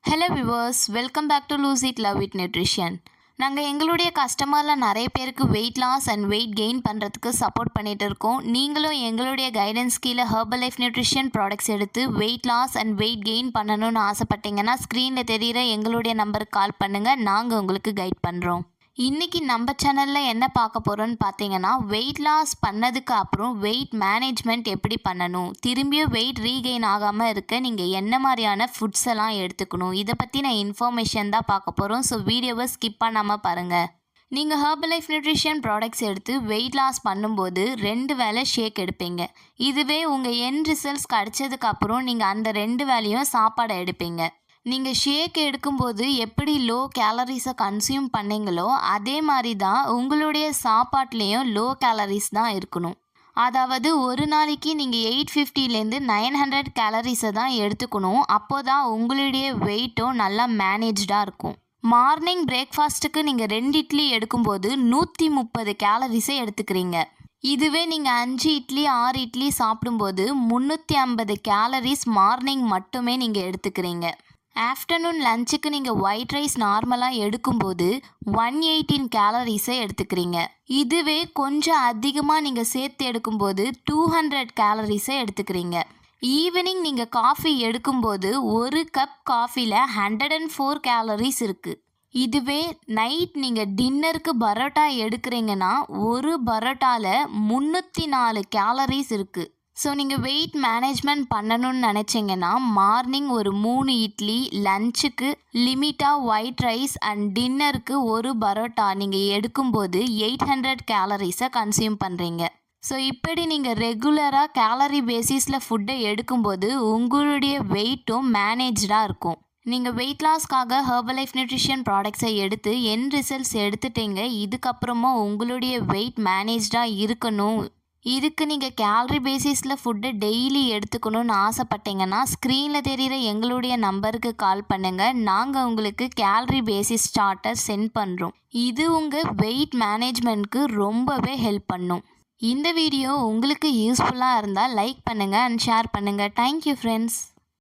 Hello viewers, welcome back to lose it love it nutrition. நாங்கள் எங்களுடைய கஸ்டமரில் நிறைய பேருக்கு weight loss and weight gain பண்ணுறதுக்கு சப்போர்ட் பண்ணிகிட்டு இருக்கோம். நீங்களும் எங்களுடைய கைடன்ஸ் கீழே ஹெர்பல் லைஃப் நியூட்ரிஷன் ப்ராடக்ட்ஸ் எடுத்து weight loss and weight gain பண்ணணும்னு ஆசைப்பட்டீங்கன்னா ஸ்க்ரீனில் தெரிகிற எங்களுடைய நம்பருக்கு கால் பண்ணுங்கள். நாங்கள் உங்களுக்கு கைட் பண்ணுறோம். இன்றைக்கி நம்ம சேனலில் என்ன பார்க்க போகிறோன்னு பார்த்தீங்கன்னா, வெயிட் லாஸ் பண்ணதுக்கு அப்புறம் வெயிட் மேனேஜ்மெண்ட் எப்படி பண்ணணும், திரும்பியும் வெயிட் ரீகெயின் ஆகாமல் இருக்க நீங்கள் என்ன மாதிரியான ஃபுட்ஸ் எல்லாம் எடுத்துக்கணும், இதை பற்றின இன்ஃபர்மேஷன் தான் பார்க்க போகிறோம். ஸோ வீடியோவை ஸ்கிப் பண்ணாமல் பாருங்கள். நீங்கள் ஹெர்பல் லைஃப் நியூட்ரிஷன் ப்ராடக்ட்ஸ் எடுத்து வெயிட் லாஸ் பண்ணும்போது 2 வேளை ஷேக் எடுப்பீங்க. இதுவே உங்கள் எண்ட் ரிசல்ட்ஸ் கிடச்சதுக்கப்புறம் நீங்கள் அந்த 2 வேளையும் சாப்பாடை எடுப்பீங்க. நீங்கள் ஷேக் எடுக்கும்போது எப்படி லோ கேலரிஸை கன்சியூம் பண்ணீங்களோ அதே மாதிரி தான் உங்களுடைய சாப்பாட்லேயும் லோ கேலரிஸ் தான் இருக்கணும். அதாவது ஒரு நாளைக்கு நீங்கள் 850லேருந்து 900 கேலரிஸை தான் எடுத்துக்கணும். அப்போ தான் உங்களுடைய வெயிட்டும் நல்லா மேனேஜ்டாக இருக்கும். மார்னிங் பிரேக்ஃபாஸ்ட்டுக்கு நீங்கள் 2 இட்லி எடுக்கும்போது 130 கேலரிஸை எடுத்துக்கிறீங்க. இதுவே நீங்கள் 5 இட்லி 6 இட்லி சாப்பிடும்போது 350 கேலரிஸ் மார்னிங் மட்டுமே நீங்கள் எடுத்துக்கிறீங்க. ஆஃப்டர்நூன் லஞ்சுக்கு நீங்கள் ஒயிட் ரைஸ் நார்மலாக எடுக்கும்போது 118 கேலரிஸை எடுத்துக்கிறீங்க. இதுவே கொஞ்சம் அதிகமாக நீங்கள் சேர்த்து எடுக்கும்போது 200 கேலரிஸை எடுத்துக்கிறீங்க. ஈவினிங் நீங்கள் காஃபி எடுக்கும்போது 1 கப் காஃபியில் 104 கேலரிஸ் இருக்குது. இதுவே நைட் நீங்கள் டின்னருக்கு பரோட்டா எடுக்கிறீங்கன்னா ஒரு பரோட்டாவில் 304 கேலரிஸ் இருக்குது. ஸோ நீங்கள் வெயிட் மேனேஜ்மெண்ட் பண்ணணும்னு நினச்சிங்கன்னா மார்னிங் ஒரு 3 இட்லி, லஞ்சுக்கு லிமிட்டாக ஒயிட் ரைஸ் அண்ட் டின்னருக்கு ஒரு பரோட்டா நீங்கள் எடுக்கும்போது 800 கேலரிஸை கன்சியூம் பண்ணுறீங்க. ஸோ இப்படி நீங்கள் ரெகுலராக கேலரி பேசிஸில் ஃபுட்டை எடுக்கும்போது உங்களுடைய வெயிட்டும் மேனேஜாக இருக்கும். நீங்கள் வெயிட் லாஸ்க்காக ஹெர்பல் லைஃப் நியூட்ரிஷன் ப்ராடக்ட்ஸை எடுத்து எண்ட் ரிசல்ட்ஸ் எடுத்துட்டீங்க. இதுக்கப்புறமா உங்களுடைய வெயிட் மேனேஜாக இருக்கணும், இதுக்கு நீங்கள் கேலரி பேசிஸில் ஃபுட்டு டெய்லி எடுத்துக்கணும்னு ஆசைப்பட்டீங்கன்னா ஸ்க்ரீனில் தெரிகிற எங்களுடைய நம்பருக்கு கால் பண்ணுங்கள். நாங்கள் உங்களுக்கு கேலரி பேசிஸ் சார்ட்டை சென்ட் பண்ணுறோம். இது உங்கள் வெயிட் மேனேஜ்மெண்ட்க்கு ரொம்பவே ஹெல்ப் பண்ணும். இந்த வீடியோ உங்களுக்கு யூஸ்ஃபுல்லாக இருந்தால் லைக் பண்ணுங்கள் அண்ட் ஷேர் பண்ணுங்கள். Thank you friends.